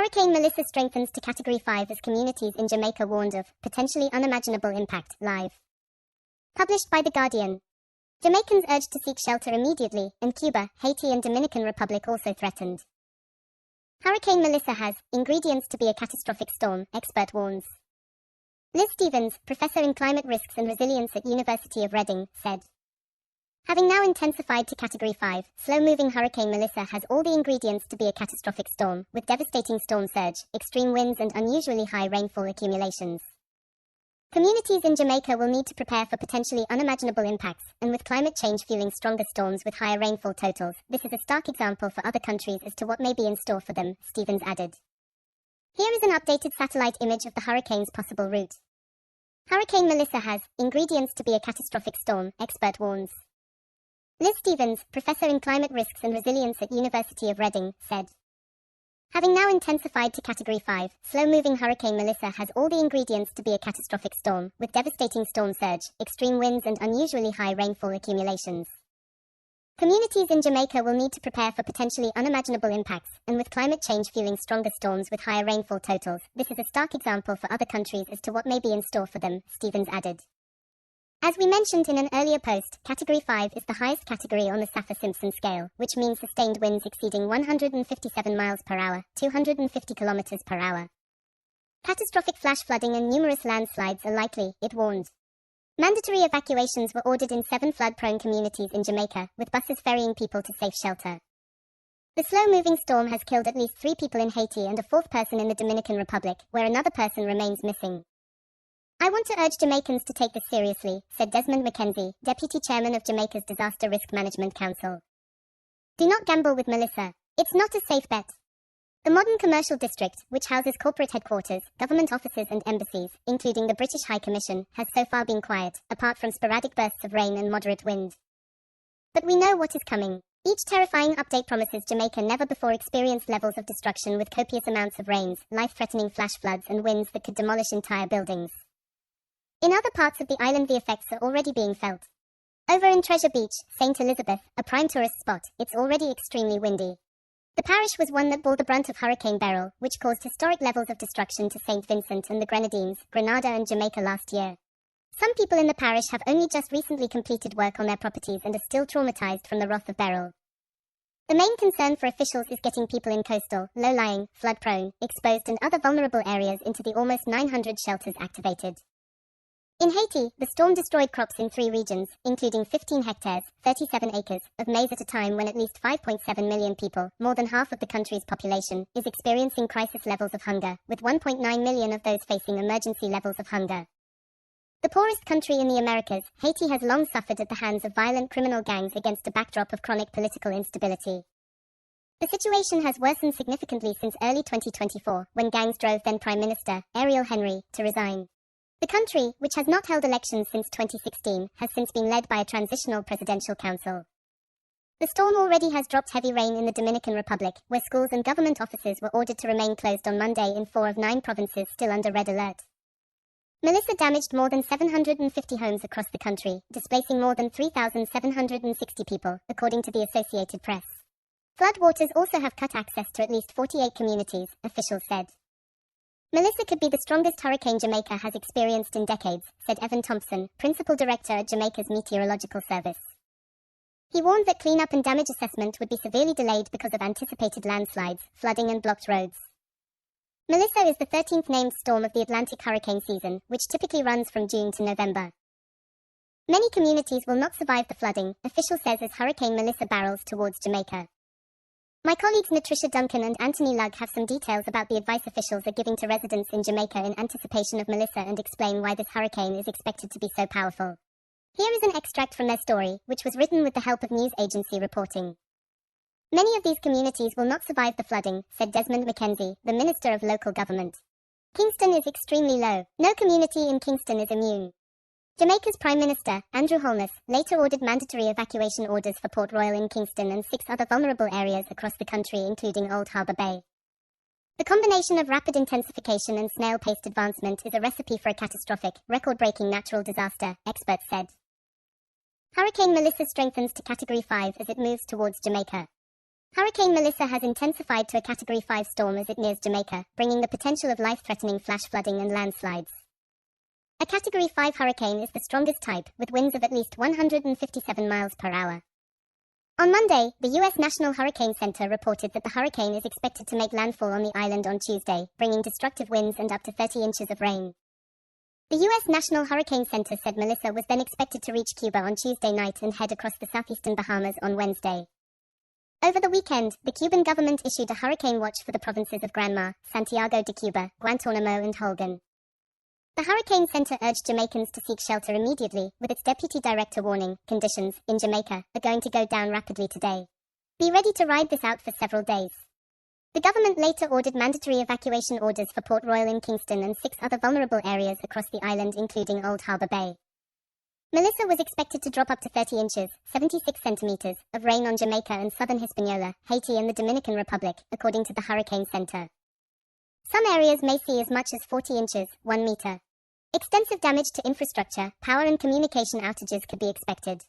Hurricane Melissa strengthens to Category 5 as communities in Jamaica warned of potentially unimaginable impact. Live. Published by The Guardian. Jamaicans urged to seek shelter immediately, and Cuba, Haiti and Dominican Republic also threatened. Hurricane Melissa has ingredients to be a catastrophic storm, expert warns. Liz Stevens, professor in climate risks and resilience at University of Reading, said, having now intensified to Category 5, slow-moving Hurricane Melissa has all the ingredients to be a catastrophic storm, with devastating storm surge, extreme winds and unusually high rainfall accumulations. Communities in Jamaica will need to prepare for potentially unimaginable impacts, and with climate change fueling stronger storms with higher rainfall totals, this is a stark example for other countries as to what may be in store for them, Stevens added. Here is an updated satellite image of the hurricane's possible route. Hurricane Melissa has ingredients to be a catastrophic storm, expert warns. Liz Stevens, professor in climate risks and resilience at University of Reading, said, having now intensified to Category 5, slow-moving Hurricane Melissa has all the ingredients to be a catastrophic storm, with devastating storm surge, extreme winds and unusually high rainfall accumulations. Communities in Jamaica will need to prepare for potentially unimaginable impacts, and with climate change fueling stronger storms with higher rainfall totals, this is a stark example for other countries as to what may be in store for them, Stevens added. As we mentioned in an earlier post, Category 5 is the highest category on the Saffir-Simpson scale, which means sustained winds exceeding 157 miles per hour, 250 kilometers per hour. Catastrophic flash flooding and numerous landslides are likely, it warned. Mandatory evacuations were ordered in 7 flood-prone communities in Jamaica, with buses ferrying people to safe shelter. The slow-moving storm has killed at least 3 people in Haiti and a 4th person in the Dominican Republic, where another person remains missing. I want to urge Jamaicans to take this seriously, said Desmond McKenzie, Deputy Chairman of Jamaica's Disaster Risk Management Council. Do not gamble with Melissa. It's not a safe bet. The modern commercial district, which houses corporate headquarters, government offices and embassies, including the British High Commission, has so far been quiet, apart from sporadic bursts of rain and moderate wind. But we know what is coming. Each terrifying update promises Jamaica never before experienced levels of destruction with copious amounts of rains, life-threatening flash floods and winds that could demolish entire buildings. In other parts of the island the effects are already being felt. Over in Treasure Beach, St. Elizabeth, a prime tourist spot, it's already extremely windy. The parish was one that bore the brunt of Hurricane Beryl, which caused historic levels of destruction to St. Vincent and the Grenadines, Grenada and Jamaica last year. Some people in the parish have only just recently completed work on their properties and are still traumatized from the wrath of Beryl. The main concern for officials is getting people in coastal, low-lying, flood-prone, exposed and other vulnerable areas into the almost 900 shelters activated. In Haiti, the storm destroyed crops in 3 regions, including 15 hectares, 37 acres, of maize at a time when at least 5.7 million people, more than half of the country's population, is experiencing crisis levels of hunger, with 1.9 million of those facing emergency levels of hunger. The poorest country in the Americas, Haiti has long suffered at the hands of violent criminal gangs against a backdrop of chronic political instability. The situation has worsened significantly since early 2024, when gangs drove then Prime Minister, Ariel Henry, to resign. The country, which has not held elections since 2016, has since been led by a transitional presidential council. The storm already has dropped heavy rain in the Dominican Republic, where schools and government offices were ordered to remain closed on Monday in 4 of 9 provinces still under red alert. Melissa damaged more than 750 homes across the country, displacing more than 3,760 people, according to the Associated Press. Floodwaters also have cut access to at least 48 communities, officials said. Melissa could be the strongest hurricane Jamaica has experienced in decades, said Evan Thompson, Principal Director at Jamaica's Meteorological Service. He warned that cleanup and damage assessment would be severely delayed because of anticipated landslides, flooding and blocked roads. Melissa is the 13th named storm of the Atlantic hurricane season, which typically runs from June to November. Many communities will not survive the flooding, official says as Hurricane Melissa barrels towards Jamaica. My colleagues Natricia Duncan and Anthony Lugg have some details about the advice officials are giving to residents in Jamaica in anticipation of Melissa and explain why this hurricane is expected to be so powerful. Here is an extract from their story, which was written with the help of news agency reporting. Many of these communities will not survive the flooding, said Desmond McKenzie, the Minister of Local Government. Kingston is extremely low. No community in Kingston is immune. Jamaica's Prime Minister, Andrew Holness, later ordered mandatory evacuation orders for Port Royal in Kingston and 6 other vulnerable areas across the country including Old Harbour Bay. The combination of rapid intensification and snail-paced advancement is a recipe for a catastrophic, record-breaking natural disaster, experts said. Hurricane Melissa strengthens to Category 5 as it moves towards Jamaica. Hurricane Melissa has intensified to a Category 5 storm as it nears Jamaica, bringing the potential of life-threatening flash flooding and landslides. A Category 5 hurricane is the strongest type, with winds of at least 157 miles per hour. On Monday, the U.S. National Hurricane Center reported that the hurricane is expected to make landfall on the island on Tuesday, bringing destructive winds and up to 30 inches of rain. The U.S. National Hurricane Center said Melissa was then expected to reach Cuba on Tuesday night and head across the southeastern Bahamas on Wednesday. Over the weekend, the Cuban government issued a hurricane watch for the provinces of Granma, Santiago de Cuba, Guantánamo and Holguín. The Hurricane Center urged Jamaicans to seek shelter immediately, with its deputy director warning, conditions in Jamaica are going to go down rapidly today. Be ready to ride this out for several days. The government later ordered mandatory evacuation orders for Port Royal in Kingston and 6 other vulnerable areas across the island including Old Harbour Bay. Melissa was expected to drop up to 30 inches, 76 centimeters, of rain on Jamaica and southern Hispaniola, Haiti and the Dominican Republic, according to the Hurricane Center. Some areas may see as much as 40 inches, 1 meter. Extensive damage to infrastructure, power and communication outages could be expected.